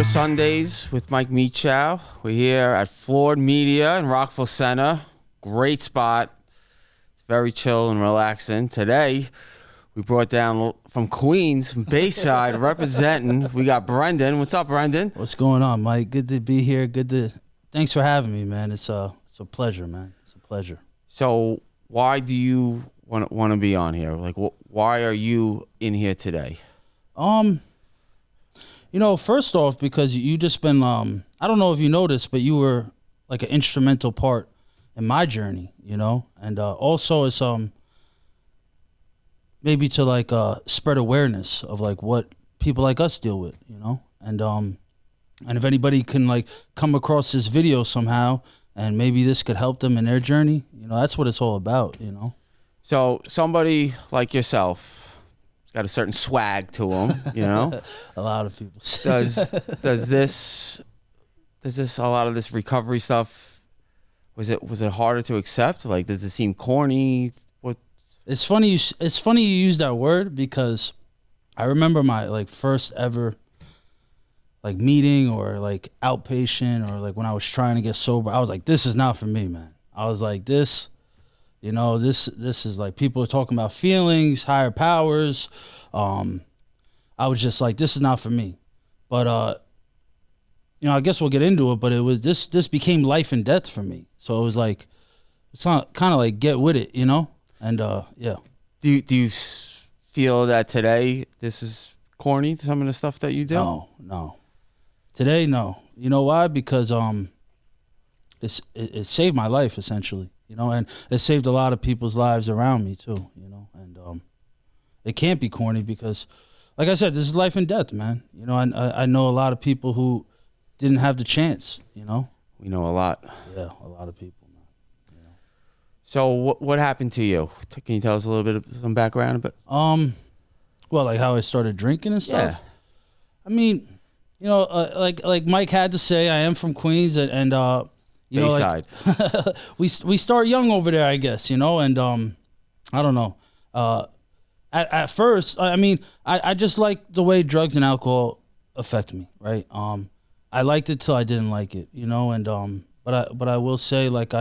Sober Sundays with Mike Mechow. We're here at Flawed Media in Rockville Center. Great spot. It's very chill and relaxing. Today, we brought down from Queens, from Bayside, representing. We got Brendan. What's up, Brendan? What's going on, Mike? Good to be here. Thanks for having me, man. It's a pleasure, man. It's a pleasure. So, why do you want to be on here? Like, why are you in here today? First off, because you just been, I don't know if you noticed, but you were like an instrumental part in my journey, and also it's maybe to like spread awareness of like what people like us deal with, and if anybody can like come across this video somehow and maybe this could help them in their journey, that's what it's all about, So somebody like yourself, got a certain swag to him, A lot of people does this a lot of this recovery stuff, was it harder to accept? Like, does it seem corny? What? It's funny you use that word, because I remember my like first ever like meeting or like outpatient, or like when I was trying to get sober, I was like, this is not for me, man. I was like, this is like, people are talking about feelings, higher powers. I was just like, this is not for me. But I guess we'll get into it. But it was this became life and death for me. So it was like, it's not kind of like get with it, And yeah. Do you feel that today this is corny, some of the stuff that you do? No. Today, no. You know why? Because it saved my life essentially. And it saved a lot of people's lives around me too, and it can't be corny because, like I said, this is life and death, man. I know a lot of people who didn't have the chance, We know a lot. Yeah, a lot of people, man. So what happened to you? Can you tell us a little bit of some background? But well, like how I started drinking and stuff. Yeah. I mean, like Mike had to say, I am from Queens, and Bayside. Like, we start young over there, I guess, and I don't know. At first, I mean, I just like the way drugs and alcohol affect me, right? I liked it till I didn't like it, and but I will say, like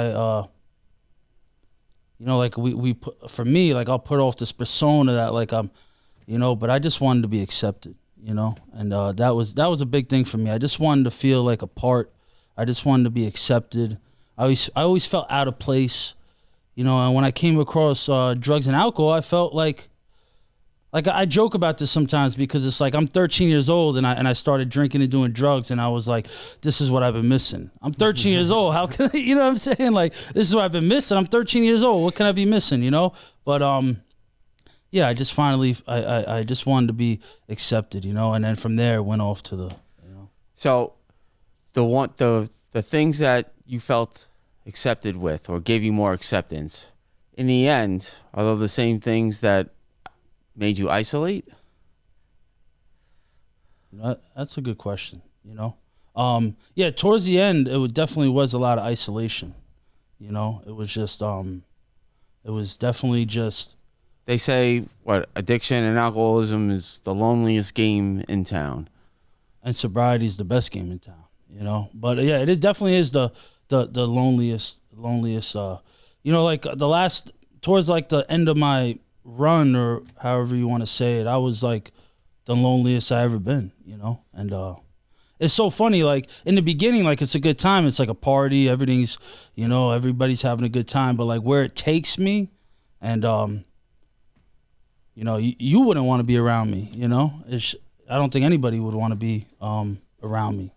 like we put, for me, like I'll put off this persona that like I'm, but I just wanted to be accepted, and that was a big thing for me. I just wanted to feel like a part. I just wanted to be accepted. I always felt out of place, and when I came across drugs and alcohol, I felt like I joke about this sometimes, because it's like I'm 13 years old and I started drinking and doing drugs, and I was like, this is what I've been missing. I'm 13 years old. How can you know what I'm saying? Like, this is what I've been missing. I'm 13 years old. What can I be missing? But yeah, I just finally I just wanted to be accepted, and then from there went off to the So the things that you felt accepted with or gave you more acceptance, in the end, are those the same things that made you isolate? That's a good question. Yeah, towards the end, definitely was a lot of isolation. It was just it was definitely just. They say addiction and alcoholism is the loneliest game in town, and sobriety is the best game in town. But yeah, it definitely is the loneliest. Like the last, towards like the end of my run, or however you want to say it, I was like the loneliest I ever been, and it's so funny, like in the beginning, like it's a good time, it's like a party, everything's, everybody's having a good time, but like where it takes me, and you wouldn't want to be around me, I don't think anybody would want to be around me,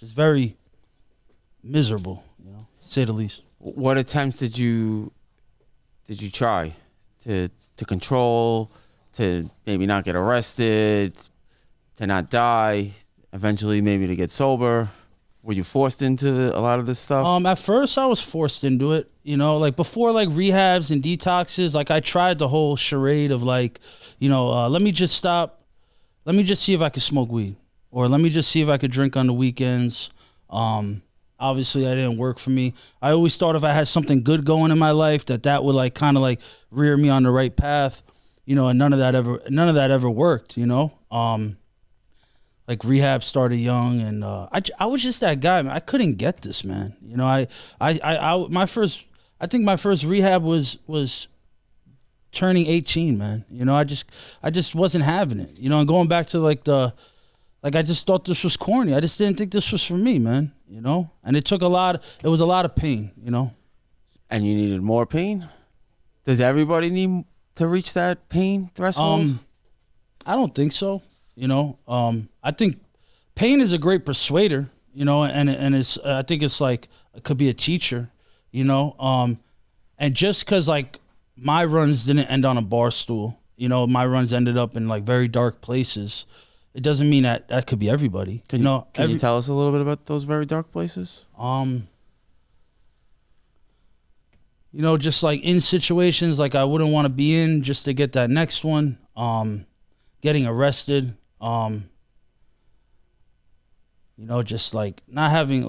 It's very miserable, to say the least. What attempts did you try to control, to maybe not get arrested, to not die, eventually maybe to get sober? Were you forced into a lot of this stuff? At first I was forced into it, like before like rehabs and detoxes, like I tried the whole charade of like, let me just stop, let me just see if I could smoke weed. Or let me just see if I could drink on the weekends. Obviously, that didn't work for me. I always thought if I had something good going in my life, that would like kind of like rear me on the right path, and none of that ever worked, like rehab started young, and I was just that guy, man. I couldn't get this, man. You know, I think my first rehab was turning 18, man. You know, I just wasn't having it. You know, and going back to like I just thought this was corny. I just didn't think this was for me, man. You know, and it was a lot of pain. You know, And you needed more pain. Does everybody need to reach that pain threshold? I don't think so. You know, I think pain is a great persuader. You know, and it's I think it's like it could be a teacher. You know, and just because like my runs didn't end on a bar stool, you know, my runs ended up in like very dark places. It doesn't mean that could be everybody. Can you tell us a little bit about those very dark places? You know, just like in situations like I wouldn't want to be in just to get that next one. Getting arrested. You know, just like not having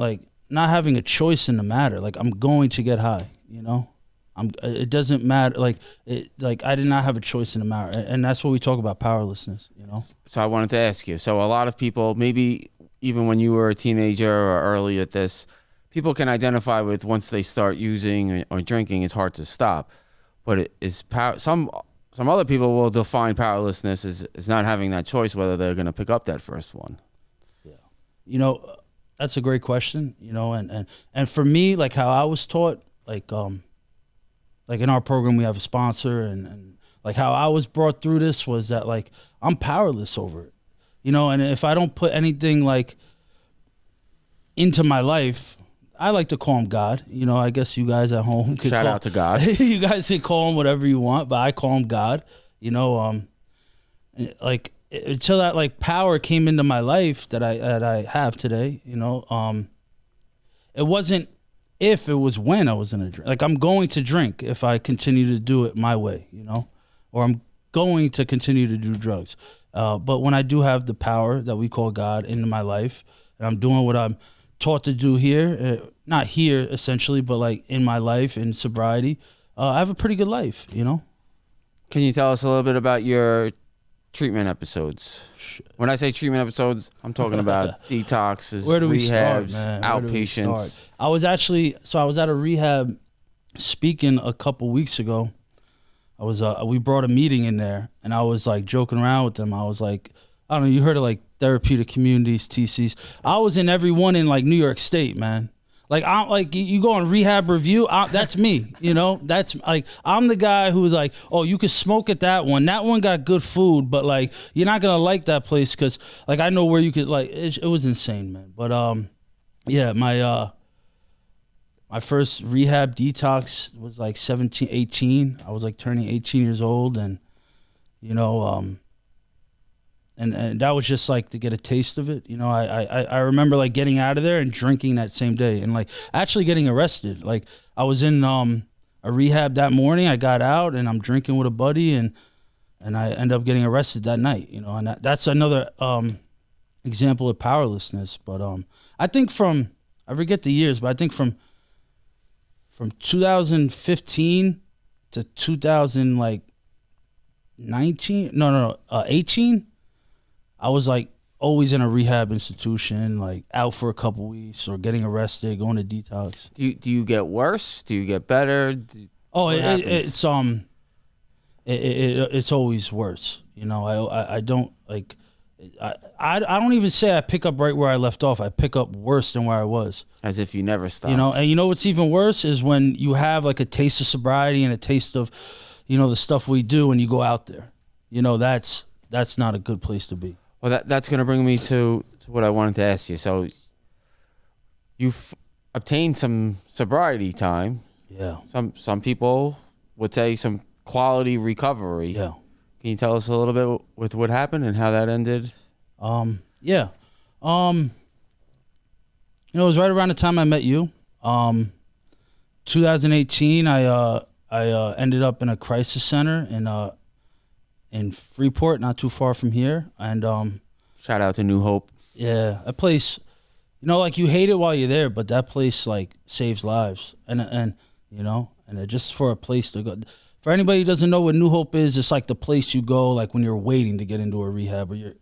a choice in the matter. Like I'm going to get high. You know, it doesn't matter. Like I did not have a choice in the matter, and that's what we talk about, powerlessness. You know. So I wanted to ask you. So a lot of people, maybe even when you were a teenager or early at this, people can identify with once they start using or drinking, it's hard to stop. But it is some other people will define powerlessness as not having that choice whether they're going to pick up that first one. Yeah. You know, that's a great question. You know, and for me, like how I was taught, like in our program we have a sponsor, and like how I was brought through this was that like I'm powerless over it. You know, and if I don't put anything like into my life, I like to call him God. You know, I guess you guys at home could Shout out to God. You guys can call him whatever you want, but I call him God. You know, like until that like power came into my life that I have today. You know, it wasn't if, it was when I was gonna drink. Like I'm going to drink if I continue to do it my way. You know, or I'm going to continue to do drugs. But when I do have the power that we call God into my life, and I'm doing what I'm taught to do here, not here essentially, but like in my life in sobriety, I have a pretty good life, you know. Can you tell us a little bit about your treatment episodes? When I say treatment episodes, I'm talking about detoxes, Where do we rehabs, start, man? outpatients. I was at a rehab speaking a couple weeks ago. We brought a meeting in there, and I was like joking around with them. I was like, I don't know, you heard of like therapeutic communities, TCs. I was in every one in like New York State, man. Like I'm like, you go on Rehab Review, that's me, you know. That's like, I'm the guy who's like, oh, you could smoke at that one got good food, but like you're not gonna like that place because like I know where you could, like it was insane, man. But yeah, my first rehab detox was like 17, 18. I was like turning 18 years old, and you know, and that was just like to get a taste of it. You know, I remember like getting out of there and drinking that same day, and like actually getting arrested. Like I was in a rehab that morning. I got out and I'm drinking with a buddy, and I end up getting arrested that night. You know, and that's another example of powerlessness. But I think I forget the years, but I think from 2015 to 18, I was like always in a rehab institution, like out for a couple weeks or getting arrested, going to detox. Do you get worse? Do you get better? It's always worse. You know, I don't like. I don't even say I pick up right where I left off. I pick up worse than where I was. As if you never stopped. You know, and you know what's even worse is when you have like a taste of sobriety and a taste of, you know, the stuff we do, and you go out there. You know, that's not a good place to be. Well, that's going to bring me to what I wanted to ask you. So you've obtained some sobriety time. Yeah. Some people would say some quality recovery. Yeah. Can you tell us a little bit with what happened and how that ended? Yeah. You know, it was right around the time I met you. 2018, I ended up in a crisis center in Freeport, not too far from here. And shout out to New Hope. Yeah, that place, you know, like you hate it while you're there, but that place like saves lives. And you know, and just for a place to go. For anybody who doesn't know what New Hope is, it's like the place you go like when you're waiting to get into a rehab, or you're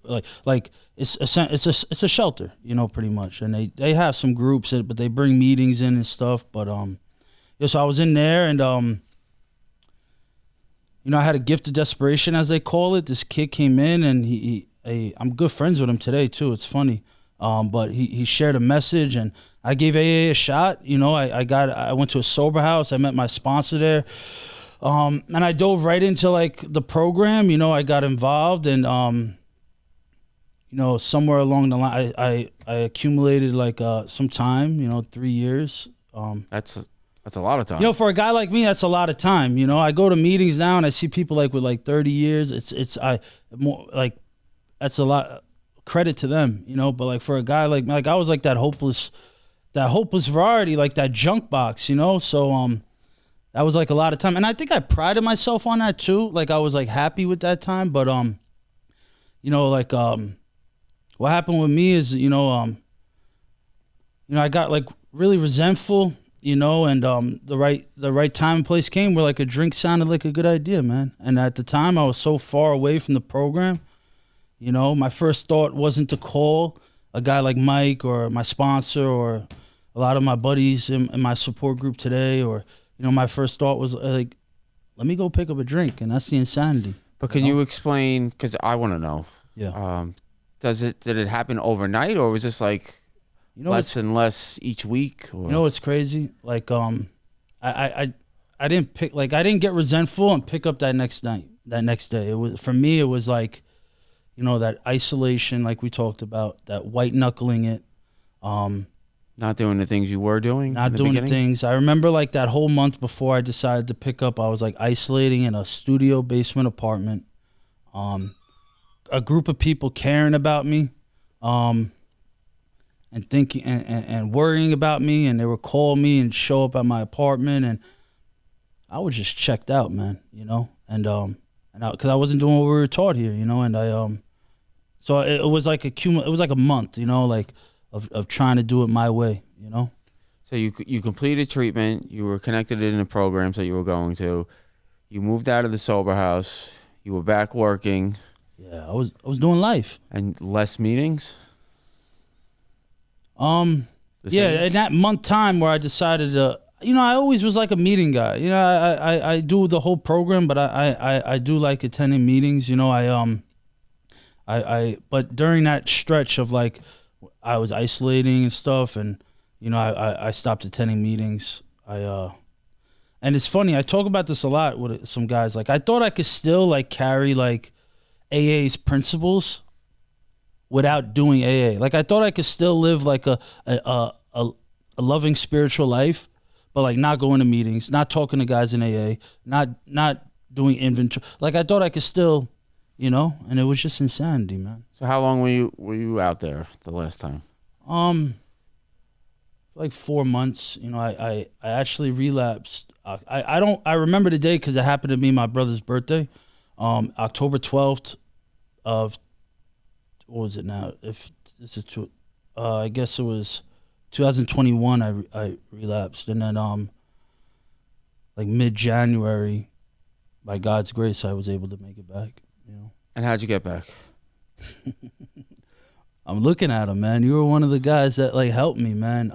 like it's a shelter, you know, pretty much. And they have some groups, but they bring meetings in and stuff. But yeah, so I was in there, and you know, I had a gift of desperation, as they call it. This kid came in, and I'm good friends with him today too. It's funny, but he shared a message, and I gave AA a shot. You know, I went to a sober house. I met my sponsor there. And I dove right into like the program, you know, I got involved, and, you know, somewhere along the line, I accumulated like, some time, you know, 3 years. That's a lot of time. You know, for a guy like me, that's a lot of time. You know, I go to meetings now and I see people like with like 30 years. That's a lot, credit to them, you know, but like for a guy like I was like that hopeless variety, like that junk box, you know? So, that was like a lot of time. And I think I prided myself on that too. Like I was like happy with that time. But you know, like what happened with me is, you know, I got like really resentful, you know, and the right time and place came where like a drink sounded like a good idea, man. And at the time I was so far away from the program, you know, my first thought wasn't to call a guy like Mike or my sponsor or a lot of my buddies in my support group today, or you know, my first thought was like, let me go pick up a drink, and that's the insanity. But can you explain? Because I want to know. Yeah. Did it happen overnight, or was this like less and less each week? Or? You know what's crazy? Like I didn't get resentful and pick up that next night, that next day. It was, for me, it was like, you know, that isolation, like we talked about, that white knuckling it. Not doing the things you were doing? Not doing the things. I remember like that whole month before I decided to pick up, I was like isolating in a studio basement apartment. A group of people caring about me, and thinking and worrying about me, and they would call me and show up at my apartment, and I was just checked out, man, you know? And because I wasn't doing what we were taught here, you know, and so it was like it was like a month, you know, like of trying to do it my way, you know? So you completed treatment, you were connected in the programs that you were going to, you moved out of the sober house, you were back working. Yeah, I was doing life. And less meetings? Yeah, in that month time where I decided to, you know, I always was like a meeting guy. You know, I do the whole program, but I do like attending meetings, you know, but during that stretch of like, I was isolating and stuff, and you know, I stopped attending meetings. And it's funny, I talk about this a lot with some guys. Like, I thought I could still like carry like AA's principles without doing AA. Like, I thought I could still live like a loving spiritual life, but like not going to meetings, not talking to guys in AA, not doing inventory. Like, I thought I could still, you know, and it was just insanity, man. So how long were you out there the last time? Like 4 months. You know, I actually relapsed. I remember the day because it happened to be my brother's birthday, October 12th of, what was it now? If this is I guess it was 2021. I relapsed, and then like mid-January, by God's grace, I was able to make it back. You know. And how'd you get back? I'm looking at him, man. You were one of the guys that like helped me, man.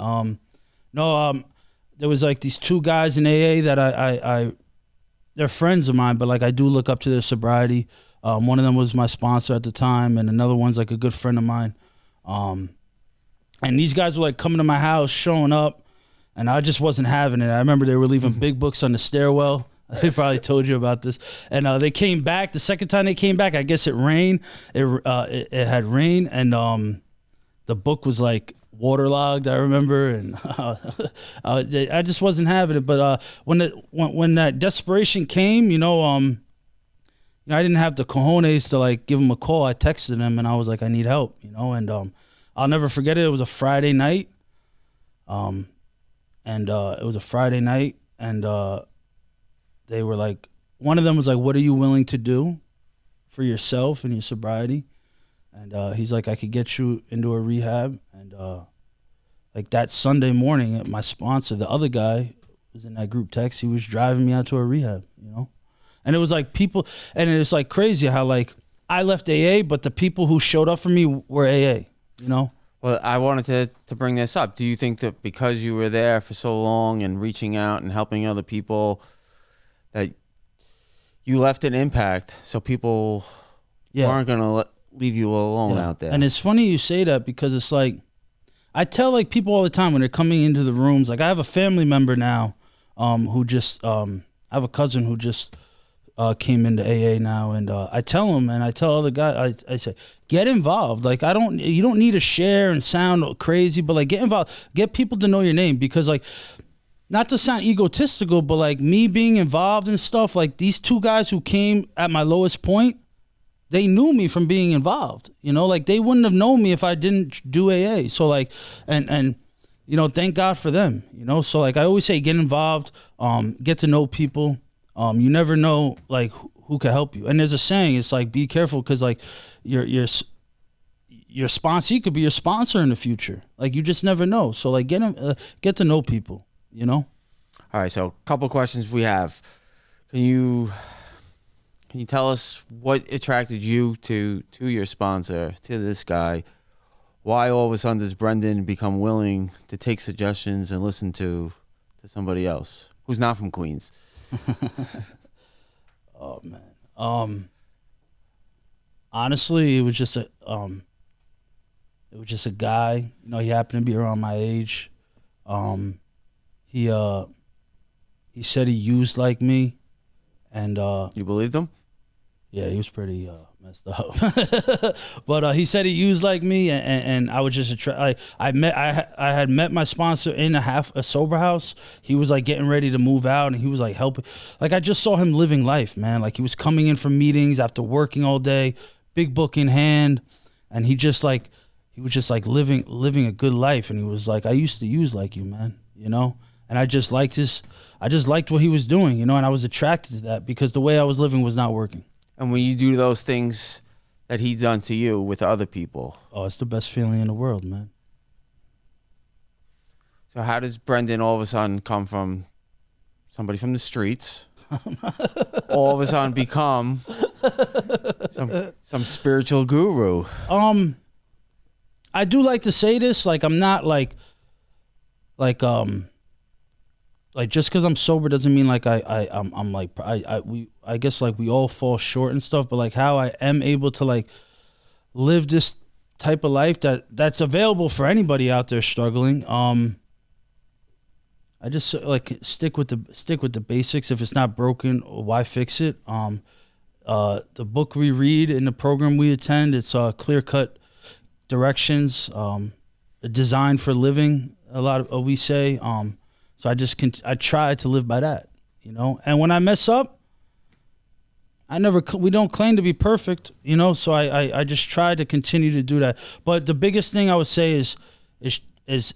There was like these two guys in AA that I they're friends of mine, but like I do look up to their sobriety. One of them was my sponsor at the time, and another one's like a good friend of mine. And these guys were like coming to my house, showing up, and I just wasn't having it. I remember they were leaving big books on the stairwell. They probably told you about this. And they came back. The second time they came back, I guess it rained. It had rain, and the book was like waterlogged, I remember, and I just wasn't having it. But when that desperation came, you know, I didn't have the cojones to like give him a call. I texted him, and I was like, I need help, you know. And I'll never forget it. It was a Friday night, and they were like, one of them was like, what are you willing to do for yourself and your sobriety? And he's like, I could get you into a rehab. And like that Sunday morning, my sponsor, the other guy was in that group text, he was driving me out to a rehab, you know? And it was like people, and it's like crazy how like I left AA, but the people who showed up for me were AA, you know? Well, I wanted to bring this up. Do you think that because you were there for so long and reaching out and helping other people, that you left an impact so people weren't going to leave you alone out there? And it's funny you say that because it's like, I tell like people all the time when they're coming into the rooms, like I have a family member now who just, I have a cousin who just came into AA now, and I tell him, and I tell other guys, I say, get involved. Like you don't need to share and sound crazy, but like get involved, get people to know your name, because like, not to sound egotistical, but like me being involved in stuff, like these two guys who came at my lowest point, they knew me from being involved, you know, like they wouldn't have known me if I didn't do AA. So like, and you know, thank God for them, you know. So like I always say, get involved, get to know people. You never know like who can help you. And there's a saying, it's like, be careful, because like your sponsor, he could be your sponsor in the future. Like you just never know. So like get to know people, you know. All right, so a couple questions we have. Can you tell us what attracted you to your sponsor, to this guy? Why all of a sudden does Brendan become willing to take suggestions and listen to somebody else who's not from Queens? Oh man. Honestly, it was just a guy, you know, he happened to be around my age. He said he used like me, and you believed him? Yeah, he was pretty messed up. But he said he used like me, and I was just I had met my sponsor in a sober house. He was like getting ready to move out, and he was like helping. Like I just saw him living life, man. Like he was coming in from meetings after working all day, big book in hand, and he was just like living a good life. And he was like, I used to use like you, man, you know. And I just liked what he was doing, you know. And I was attracted to that because the way I was living was not working. And when you do those things that he's done to you with other people, oh, it's the best feeling in the world, man. So how does Brendan all of a sudden come from somebody from the streets, all of a sudden become some spiritual guru? I do like to say this, like I'm not like just because I'm sober doesn't mean like I'm like I guess like we all fall short and stuff, but like how I am able to like live this type of life that's available for anybody out there struggling. I just like stick with the basics. If it's not broken, why fix it? The book we read in the program we attend, it's clear-cut directions, designed for living. A lot of we say. So I try to live by that, you know. And when I mess up, we don't claim to be perfect, you know. So I just try to continue to do that. But the biggest thing I would say is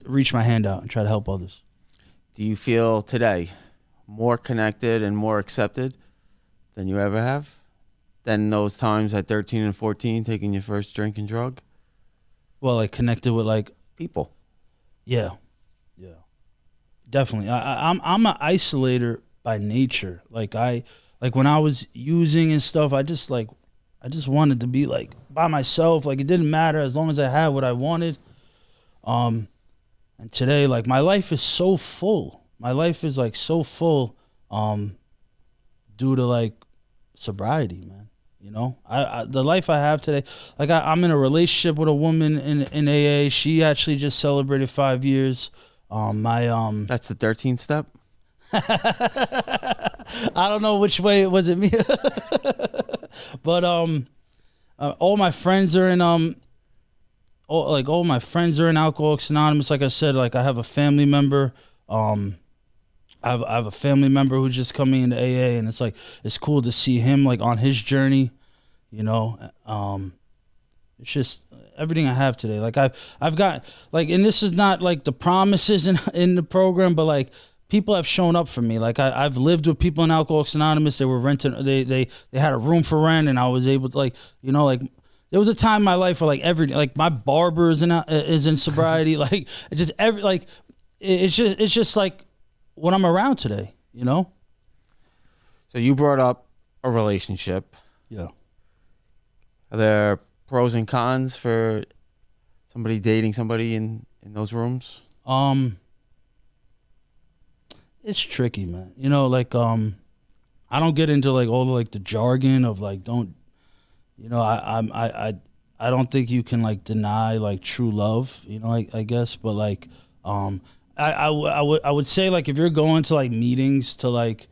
reach my hand out and try to help others. Do you feel today more connected and more accepted than you ever have? Than those times at 13 and 14 taking your first drink and drug? Well, like connected with like people. Yeah. Definitely. I'm an isolator by nature. Like when I was using and stuff, I just wanted to be like by myself. Like it didn't matter as long as I had what I wanted. And today, like my life is so full. My life is like so full, due to like sobriety, man. You know, the life I have today, like I'm in a relationship with a woman in AA. She actually just celebrated 5 years. That's the 13th step. I don't know which way it was it me, but all my friends are in all my friends are in Alcoholics Anonymous. Like I said, like I have a family member. I have a family member who's just coming into AA, and it's like it's cool to see him like on his journey, you know. It's just everything I have today. Like I've got like, and this is not like the promises in the program, but like people have shown up for me. Like I've lived with people in Alcoholics Anonymous. They were renting. They had a room for rent, and I was able to like, you know, like there was a time in my life where like my barber is in sobriety. Like it's just like what I'm around today, you know. So you brought up a relationship. Yeah. Are there pros and cons for somebody dating somebody in those rooms? It's tricky, man. You know, like I don't get into like all the like the jargon of like don't, you know, I don't think you can like deny like true love, you know, I guess, but like I would say like if you're going to like meetings to like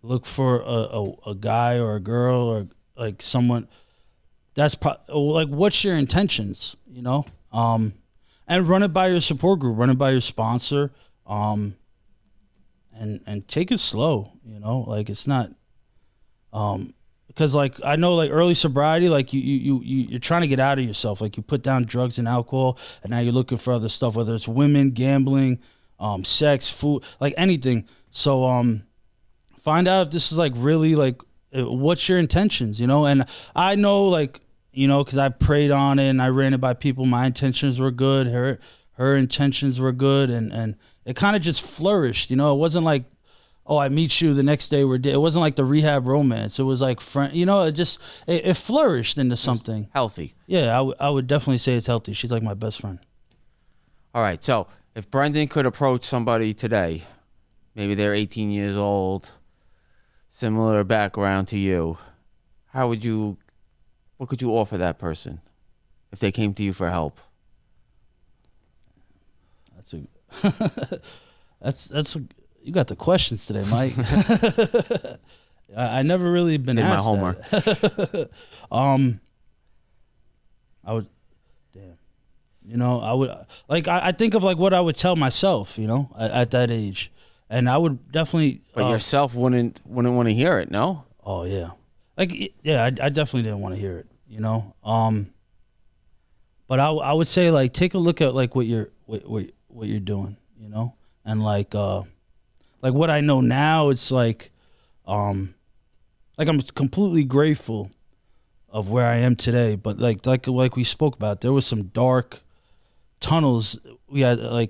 look for a guy or a girl or like someone, that's like what's your intentions, you know? And run it by your support group, run it by your sponsor, and take it slow, you know? Like it's not because like I know like early sobriety, like you're trying to get out of yourself. Like you put down drugs and alcohol and now you're looking for other stuff, whether it's women, gambling, sex, food, like anything. So find out if this is like really like what's your intentions, you know? And I know like, you know, because I prayed on it and I ran it by people. My intentions were good. Her intentions were good. And it kind of just flourished, you know? It wasn't like, oh, I meet you the next day it wasn't like the rehab romance. It was like, you know, it flourished into something. Healthy. Yeah, I would definitely say it's healthy. She's like my best friend. All right. So if Brendan could approach somebody today, maybe they're 18 years old, similar background to you, what could you offer that person if they came to you for help? That's you got the questions today, Mike. I never really been Did asked my homework. that. I would, damn, you know, I would like I think of like what I would tell myself, you know, at that age, and I would definitely. But yourself wouldn't want to hear it, no? Oh yeah, like yeah, I definitely didn't want to hear it, you know. But I would say like take a look at like what you're doing, you know, and like what I know now, it's like I'm completely grateful of where I am today. But like we spoke about, there was some dark tunnels I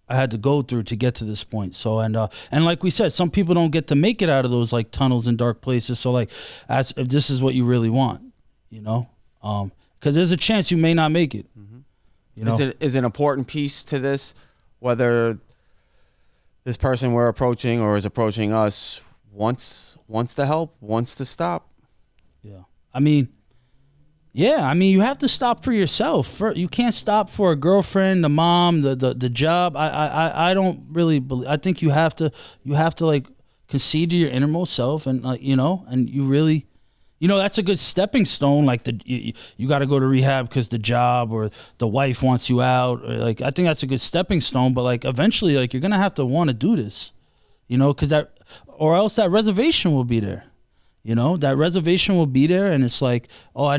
had to go through to get to this point. So and like we said, some people don't get to make it out of those like tunnels and dark places. So like, as if this is what you really want, you know, because there's a chance you may not make it. Mm-hmm. You know, is an important piece to this, whether this person we're approaching or is approaching us wants the help, wants to stop. Yeah, I mean, you have to stop for yourself. You can't stop for a girlfriend, the mom, the job. I don't really believe. I think you have to like concede to your innermost self, and you know, and you really, you know, that's a good stepping stone. Like you got to go to rehab because the job or the wife wants you out. Or like I think that's a good stepping stone. But like eventually, like you're gonna have to want to do this, you know, because or else that reservation will be there. You know, that reservation will be there, and it's like, oh, I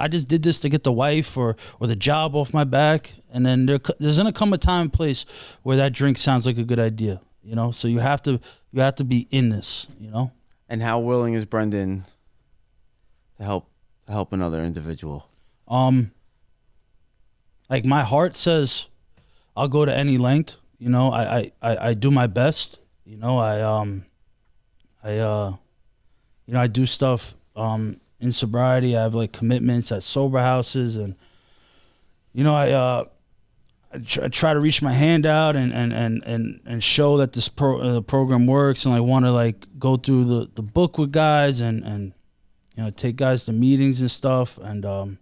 just did this to get the wife or the job off my back, and then there's gonna come a time and place where that drink sounds like a good idea, you know. So you have to be in this, you know. And how willing is Brendan to help another individual? Like my heart says, I'll go to any length. You know, I do my best. You know, I do stuff in sobriety. I have like commitments at sober houses, and you know, I try to reach my hand out and show that this program works, and I want to like go through the book with guys and you know, take guys to meetings and stuff. And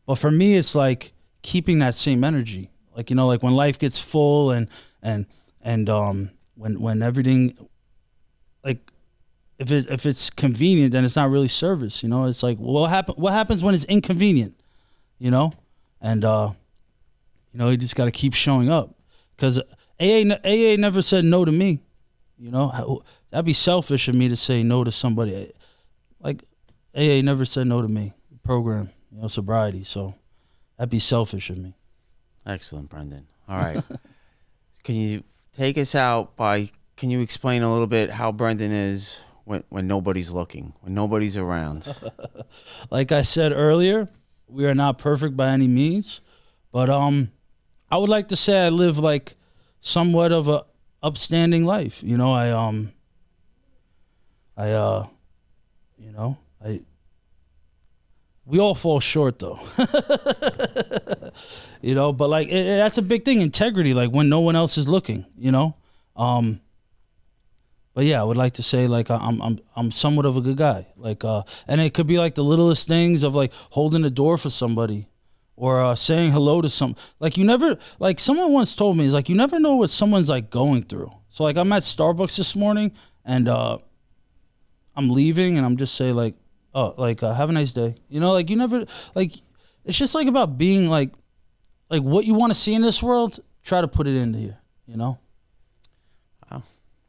but for me, it's like keeping that same energy. Like, you know, like when life gets full and when everything, like, if it's convenient, then it's not really service, you know. It's like, well, what happens when it's inconvenient, you know? And you know, you just got to keep showing up, because AA never said no to me, you know. That'd be selfish of me to say no to somebody. Like AA never said no to me. Program, you know, sobriety. So that'd be selfish of me. Excellent, Brendan. All right. Can you take us out can you explain a little bit how Brendan is when nobody's looking, when nobody's around? Like I said earlier, we are not perfect by any means, but I would like to say I live like somewhat of a upstanding life. You know, You know, we all fall short though. You know, but like that's a big thing, integrity, like when no one else is looking, you know. But yeah, I would like to say like I'm somewhat of a good guy. Like and it could be like the littlest things of like holding the door for somebody or saying hello to some, like you never, like someone once told me, is like you never know what someone's like going through. So like I'm at Starbucks this morning and I'm leaving and I'm just saying like, oh, like have a nice day. You know, like you never, like it's just like about being like what you want to see in this world, try to put it into here, you know? Wow,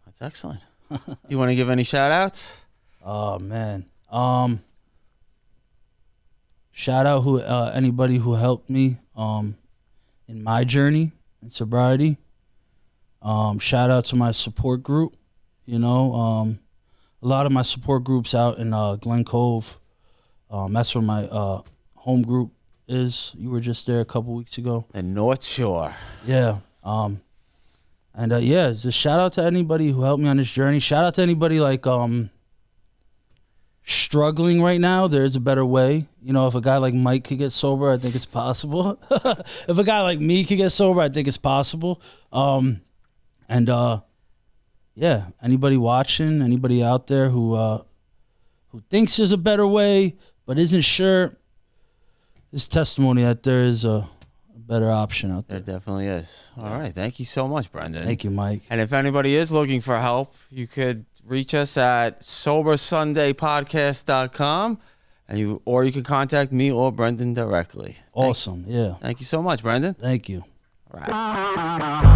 that's excellent. Do you want to give any shout outs? Oh man. Shout out anybody who helped me in my journey in sobriety. Shout out to my support group. You know, a lot of my support groups out in Glen Cove. That's where my home group is. You were just there a couple weeks ago. And North Shore. Yeah. And yeah, just shout out to anybody who helped me on this journey. Shout out to anybody like struggling right now. There's a better way. You know, if a guy like Mike could get sober, I think it's possible. If a guy like me could get sober, I think it's possible. Yeah, anybody watching, anybody out there who thinks there's a better way but isn't sure, this testimony that there is a better option out there. There definitely is. All right. Thank you so much, Brendan. Thank you, Mike. And if anybody is looking for help, you could reach us at sobersundaypodcast.com or you can contact me or Brendan directly. Awesome. Yeah. Thank you so much, Brendan. Thank you. All right.